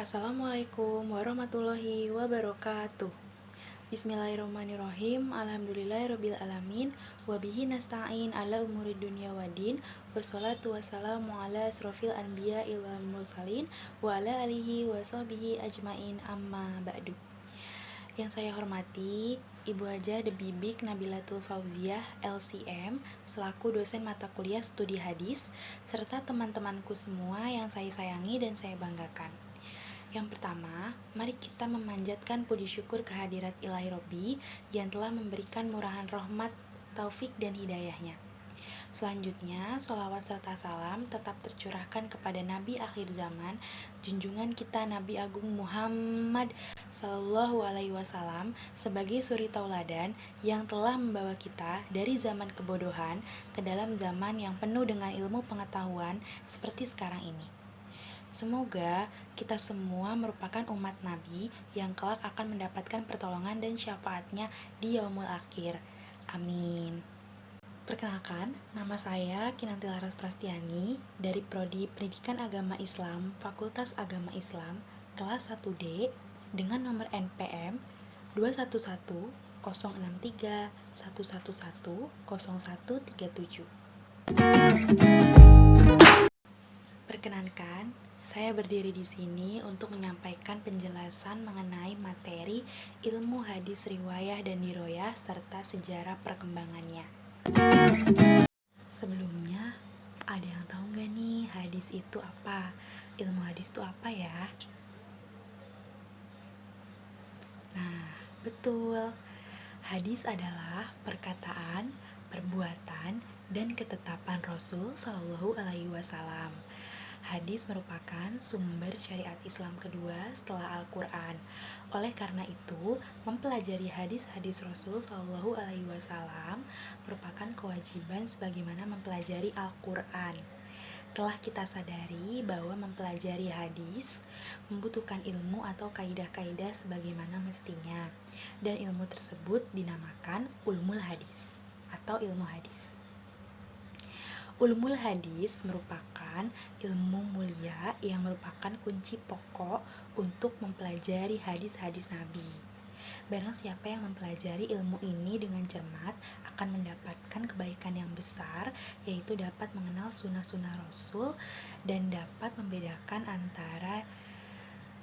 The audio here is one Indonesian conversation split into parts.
Assalamualaikum warahmatullahi wabarakatuh. Bismillahirrahmanirrahim. Alhamdulillahirabbil alamin wa bihi nasta'in ala umuri dunya waddin. Wassalatu wassalamu ala asrofil anbiya'i wal mursalin wa ala alihi wa sahbihi ajmain, amma ba'du. Yang saya hormati Ibu Haja Debibik Nabilatul Fauziah LCM selaku dosen mata kuliah studi hadis, serta teman-temanku semua yang saya sayangi dan saya banggakan. Yang pertama, mari kita memanjatkan puji syukur kehadirat Ilahi Robbi yang telah memberikan murahan rahmat, taufik, dan hidayahnya. Selanjutnya, sholawat serta salam tetap tercurahkan kepada Nabi akhir zaman, junjungan kita Nabi Agung Muhammad Sallallahu Alaihi Wasallam sebagai suri tauladan yang telah membawa kita dari zaman kebodohan ke dalam zaman yang penuh dengan ilmu pengetahuan seperti sekarang ini. Semoga kita semua merupakan umat Nabi yang kelak akan mendapatkan pertolongan dan syafaatnya di yaumul akhir. Amin. Perkenalkan, nama saya Kinanti Laras Prastiani dari Prodi Pendidikan Agama Islam, Fakultas Agama Islam, kelas 1D dengan nomor NPM 2110631110137. Perkenankan, saya berdiri di sini untuk menyampaikan penjelasan mengenai materi ilmu hadis riwayah dan diroyah serta sejarah perkembangannya. Sebelumnya, ada yang tahu nggak nih hadis itu apa? Ilmu hadis itu apa ya? Nah, betul. Hadis adalah perkataan, perbuatan, dan ketetapan Rasul Shallallahu Alaihi Wasallam. Hadis merupakan sumber syariat Islam kedua setelah Al-Quran. Oleh karena itu, mempelajari hadis-hadis Rasul Shallallahu Alaihi Wasallam merupakan kewajiban sebagaimana mempelajari Al-Quran. Telah kita sadari bahwa mempelajari hadis membutuhkan ilmu atau kaidah-kaidah sebagaimana mestinya, dan ilmu tersebut dinamakan ulumul hadis atau ilmu hadis. Ulumul hadis merupakan ilmu mulia yang merupakan kunci pokok untuk mempelajari hadis-hadis Nabi. Barang siapa yang mempelajari ilmu ini dengan cermat akan mendapatkan kebaikan yang besar, yaitu dapat mengenal sunnah-sunnah Rasul dan dapat membedakan antara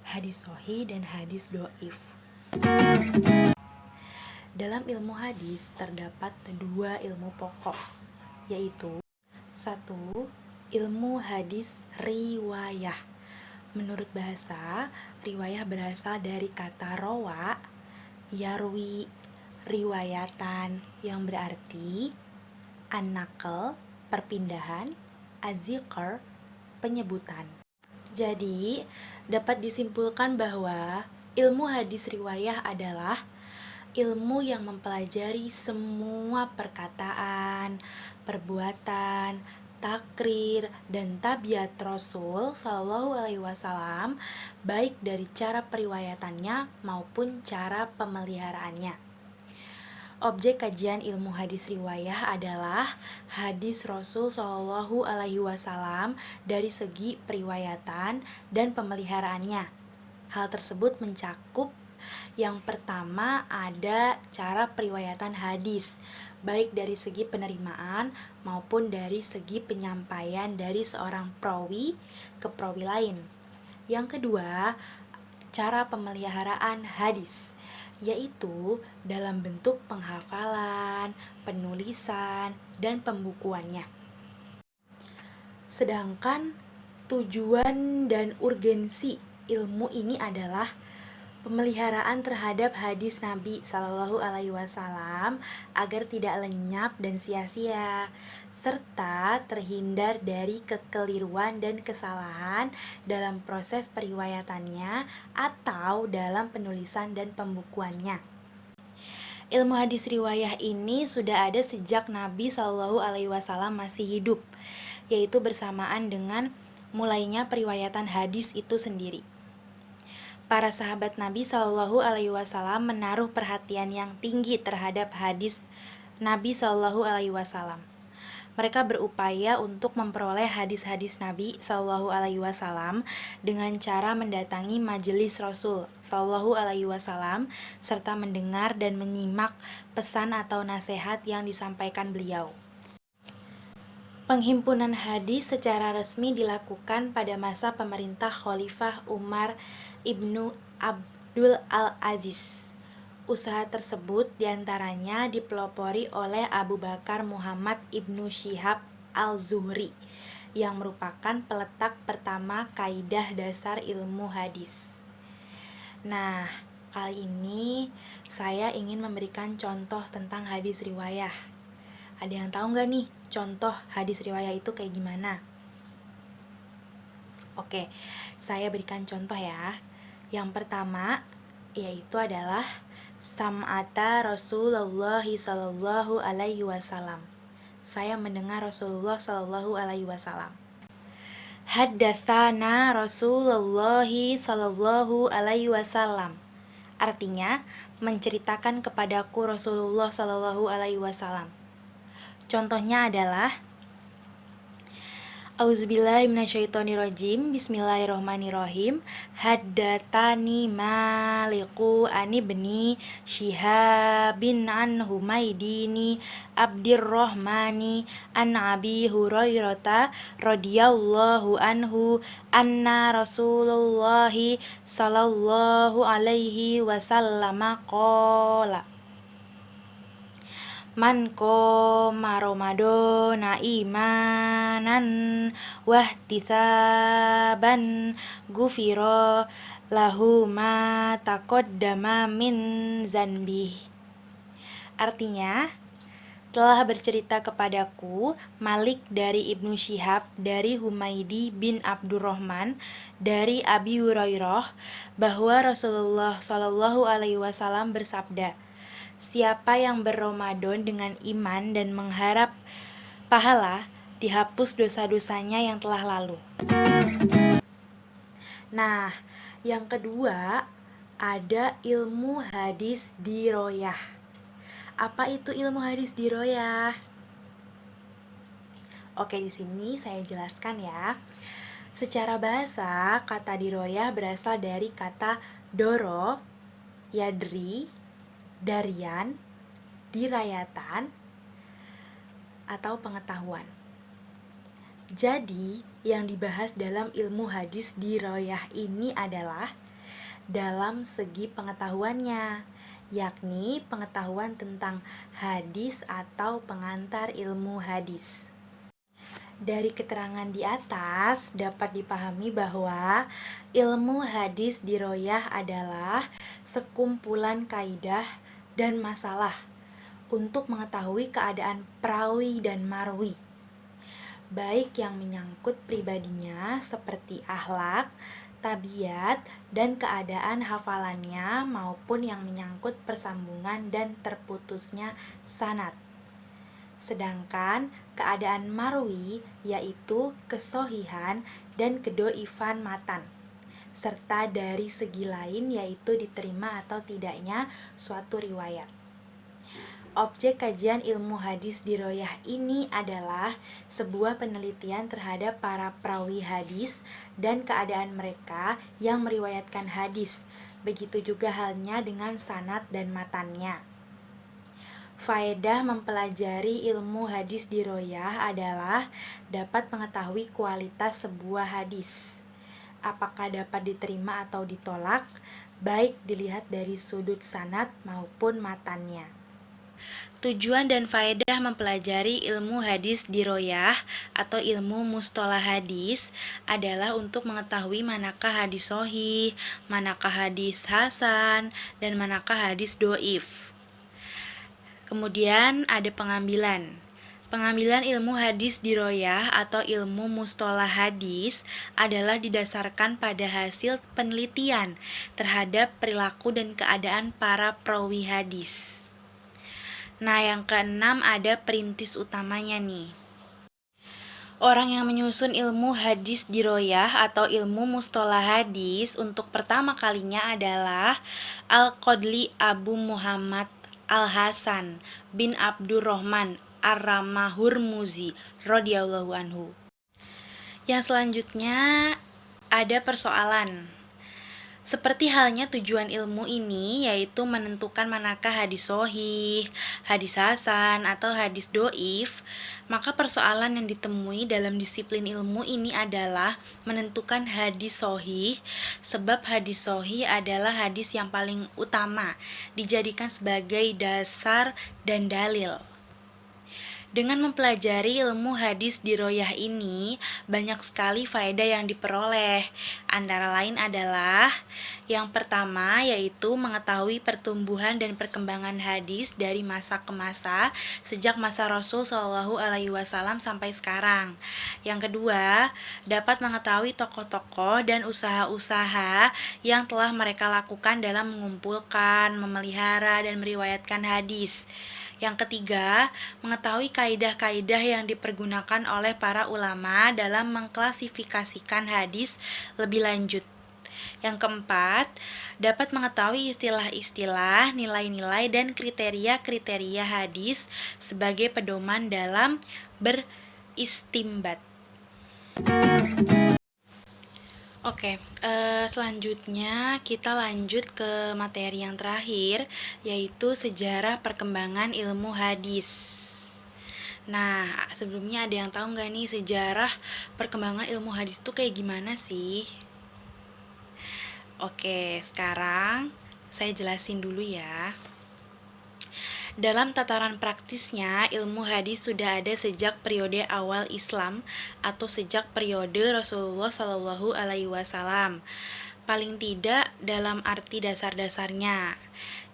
hadis sahih dan hadis dhaif. Dalam ilmu hadis terdapat dua ilmu pokok, yaitu 1. Ilmu hadis riwayah. Menurut bahasa, riwayah berasal dari kata rawa, yarwi, riwayatan, yang berarti an-naql, perpindahan, az-zikr, penyebutan. Jadi, dapat disimpulkan bahwa ilmu hadis riwayah adalah ilmu yang mempelajari semua perkataan, perbuatan, takrir, dan tabiat Rasul Shallallahu Alaihi Wasallam, baik dari cara periwayatannya maupun cara pemeliharaannya. Objek kajian ilmu hadis riwayah adalah hadis Rasul Shallallahu Alaihi Wasallam dari segi periwayatan dan pemeliharaannya. Hal tersebut mencakup yang pertama ada cara periwayatan hadis, baik dari segi penerimaan maupun dari segi penyampaian dari seorang perawi ke perawi lain. Yang kedua, cara pemeliharaan hadis, yaitu dalam bentuk penghafalan, penulisan, dan pembukuannya. Sedangkan tujuan dan urgensi ilmu ini adalah pemeliharaan terhadap hadis Nabi Shallallahu Alaihi Wasallam agar tidak lenyap dan sia-sia, serta terhindar dari kekeliruan dan kesalahan dalam proses periwayatannya atau dalam penulisan dan pembukuannya. Ilmu hadis riwayah ini sudah ada sejak Nabi Shallallahu Alaihi Wasallam masih hidup, yaitu bersamaan dengan mulainya periwayatan hadis itu sendiri. Para sahabat Nabi Shallallahu Alaihi Wasallam menaruh perhatian yang tinggi terhadap hadis Nabi Shallallahu Alaihi Wasallam. Mereka berupaya untuk memperoleh hadis-hadis Nabi Shallallahu Alaihi Wasallam dengan cara mendatangi majelis Rasul Shallallahu Alaihi Wasallam serta mendengar dan menyimak pesan atau nasihat yang disampaikan beliau. Penghimpunan hadis secara resmi dilakukan pada masa pemerintah Khalifah Umar ibnu Abdul al-Aziz. Usaha tersebut diantaranya dipelopori oleh Abu Bakar Muhammad ibnu Syihab al-Zuhri yang merupakan peletak pertama kaidah dasar ilmu hadis. Nah, kali ini saya ingin memberikan contoh tentang hadis riwayah. Ada yang tahu nggak nih contoh hadis riwayah itu kayak gimana? Oke, saya berikan contoh ya. Yang pertama yaitu adalah Sam'ata Rasulullah sallallahu alaihi wasallam. Saya mendengar Rasulullah sallallahu alaihi wasallam. Haddatsana Rasulullah sallallahu alaihi wasallam. Artinya, menceritakan kepadaku Rasulullah sallallahu alaihi wasallam. Contohnya adalah Auzubillahi minasyaitonirrajim. Bismillahirrahmanirrahim. Haddatani Maliku an ibni Syihabin an Humaydini Abdirrahmani an Abi Hurairata radhiyallahu anhu anna Rasulullahi sallallahu alaihi wasallam qala Man qoma Ramadana imanan wahtisaban gufiro lahu ma taqaddama min zanbih. Artinya, telah bercerita kepadaku Malik dari Ibnu Syihab dari Humaydi bin Abdurrahman dari Abi Hurairah bahwa Rasulullah Shallallahu Alaihi Wasallam bersabda, siapa yang berRamadan dengan iman dan mengharap pahala, dihapus dosa-dosanya yang telah lalu. Nah, yang kedua ada ilmu hadis diroyah. Apa itu ilmu hadis diroyah? Oke, di sini saya jelaskan ya. Secara bahasa, kata diroyah berasal dari kata doro, yadri, darian, dirayatan, atau pengetahuan. Jadi, yang dibahas dalam ilmu hadis diroyah ini adalah dalam segi pengetahuannya, yakni pengetahuan tentang hadis atau pengantar ilmu hadis. Dari keterangan di atas dapat dipahami bahwa ilmu hadis diroyah adalah sekumpulan kaidah dan masalah untuk mengetahui keadaan perawi dan marwi, baik yang menyangkut pribadinya seperti akhlak, tabiat, dan keadaan hafalannya maupun yang menyangkut persambungan dan terputusnya sanad. Sedangkan keadaan marwi yaitu kesohihan dan kedoifan matan, serta dari segi lain yaitu diterima atau tidaknya suatu riwayat. Objek kajian ilmu hadis diroyah ini adalah sebuah penelitian terhadap para perawi hadis dan keadaan mereka yang meriwayatkan hadis. Begitu juga halnya dengan sanad dan matannya. Faedah mempelajari ilmu hadis diroyah adalah dapat mengetahui kualitas sebuah hadis, apakah dapat diterima atau ditolak, baik dilihat dari sudut sanad maupun matannya. Tujuan dan faedah mempelajari ilmu hadis diroyah atau ilmu mustolah hadis adalah untuk mengetahui manakah hadis sahih, manakah hadis hasan, dan manakah hadis doif. Kemudian ada pengambilan. Pengambilan ilmu hadis diroyah atau ilmu mustolah hadis adalah didasarkan pada hasil penelitian terhadap perilaku dan keadaan para perawi hadis. Nah, yang keenam ada perintis utamanya nih. Orang yang menyusun ilmu hadis diroyah atau ilmu mustolah hadis untuk pertama kalinya adalah Al-Qadli Abu Muhammad Al-Hasan bin Abdurrahman Ar-Ramah-Hurmuzi radhiyallahu anhu. Yang selanjutnya ada persoalan. Seperti halnya tujuan ilmu ini, yaitu menentukan manakah hadis sahih, hadis hasan, atau hadis doif, maka persoalan yang ditemui dalam disiplin ilmu ini adalah menentukan hadis sahih, sebab hadis sahih adalah hadis yang paling utama, dijadikan sebagai dasar dan dalil. Dengan mempelajari ilmu hadis diroyah ini, banyak sekali faedah yang diperoleh. Antara lain adalah yang pertama yaitu mengetahui pertumbuhan dan perkembangan hadis dari masa ke masa sejak masa Rasul Shallallahu Alaihi Wasallam sampai sekarang. Yang kedua, dapat mengetahui tokoh-tokoh dan usaha-usaha yang telah mereka lakukan dalam mengumpulkan, memelihara, dan meriwayatkan hadis. Yang ketiga, mengetahui kaidah-kaidah yang dipergunakan oleh para ulama dalam mengklasifikasikan hadis lebih lanjut. Yang keempat, dapat mengetahui istilah-istilah, nilai-nilai, dan kriteria-kriteria hadis sebagai pedoman dalam beristimbat. Oke, selanjutnya kita lanjut ke materi yang terakhir, yaitu sejarah perkembangan ilmu hadis. Nah, sebelumnya ada yang tahu nggak nih sejarah perkembangan ilmu hadis itu kayak gimana sih? Oke, sekarang saya jelasin dulu ya. Dalam tataran praktisnya, ilmu hadis sudah ada sejak periode awal Islam atau sejak periode Rasulullah Shallallahu Alaihi Wasallam. Paling tidak dalam arti dasar-dasarnya.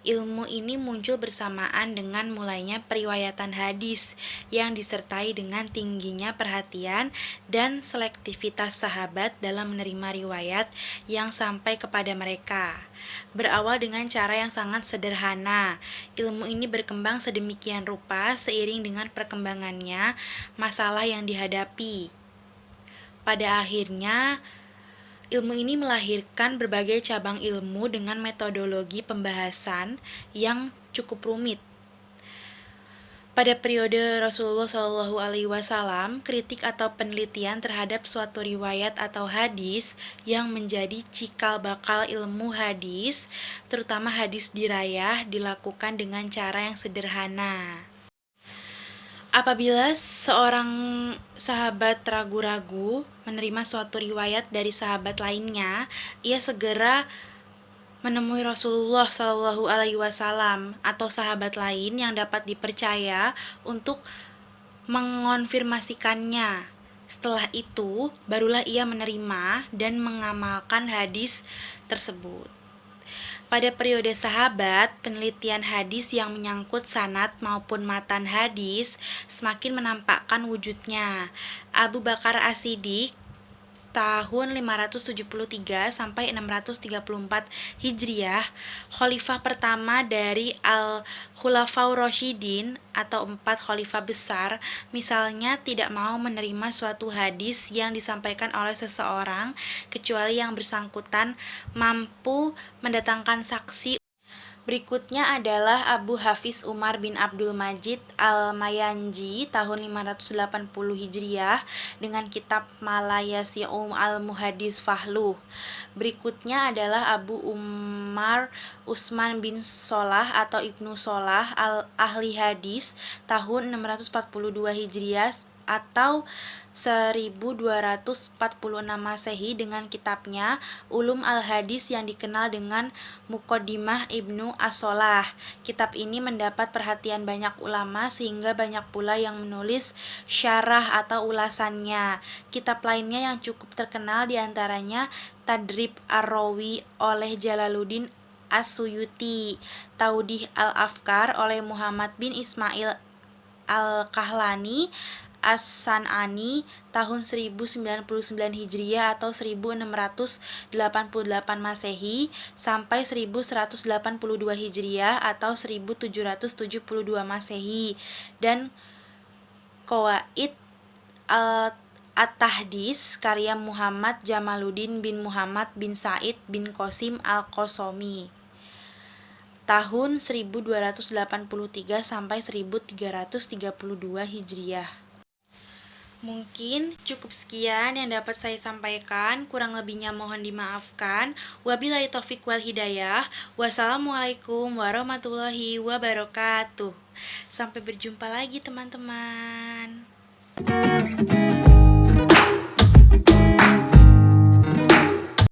Ilmu ini muncul bersamaan dengan mulainya periwayatan hadis yang disertai dengan tingginya perhatian dan selektivitas sahabat dalam menerima riwayat yang sampai kepada mereka. Berawal dengan cara yang sangat sederhana, ilmu ini berkembang sedemikian rupa seiring dengan perkembangannya masalah yang dihadapi. Pada akhirnya, ilmu ini melahirkan berbagai cabang ilmu dengan metodologi pembahasan yang cukup rumit. Pada periode Rasulullah Shallallahu Alaihi Wasallam, kritik atau penelitian terhadap suatu riwayat atau hadis yang menjadi cikal bakal ilmu hadis, terutama hadis dirayah, dilakukan dengan cara yang sederhana. Apabila seorang sahabat ragu-ragu menerima suatu riwayat dari sahabat lainnya, ia segera menemui Rasulullah Shallallahu Alaihi Wasallam atau sahabat lain yang dapat dipercaya untuk mengonfirmasikannya. Setelah itu, barulah ia menerima dan mengamalkan hadis tersebut. Pada periode sahabat, penelitian hadis yang menyangkut sanad maupun matan hadis semakin menampakkan wujudnya. Abu Bakar As-Siddiq tahun 573 sampai 634 Hijriah, khalifah pertama dari Al-Khulafaur Rasyidin atau 4 khalifah besar, misalnya tidak mau menerima suatu hadis yang disampaikan oleh seseorang kecuali yang bersangkutan mampu mendatangkan saksi. Berikutnya adalah Abu Hafiz Umar bin Abdul Majid Al-Mayanji tahun 580 Hijriah dengan kitab Malayasi'um Al-Muhadis Fahluh. Berikutnya adalah Abu Umar Usman bin Solah atau Ibnu Solah Ahli Hadis tahun 642 Hijriah atau 1246 Masehi dengan kitabnya Ulum Al-Hadis yang dikenal dengan Muqaddimah Ibnu As-Solah. Kitab ini mendapat perhatian banyak ulama sehingga banyak pula yang menulis syarah atau ulasannya. Kitab lainnya yang cukup terkenal diantaranya Tadrib Ar-Rawi oleh Jalaluddin As-Suyuti, Taudih Al-Afkar oleh Muhammad bin Ismail Al-Kahlani As-San'ani tahun 1099 Hijriah atau 1688 Masehi sampai 1182 Hijriah atau 1772 Masehi, dan Qawaid At-Tahdits karya Muhammad Jamaluddin bin Muhammad bin Said bin Qasim Al-Qasami. tahun 1283 sampai 1332 Hijriah. Mungkin cukup sekian yang dapat saya sampaikan, kurang lebihnya mohon dimaafkan. Wabillahi taufik wal hidayah. Wassalamualaikum warahmatullahi wabarakatuh. Sampai berjumpa lagi teman-teman.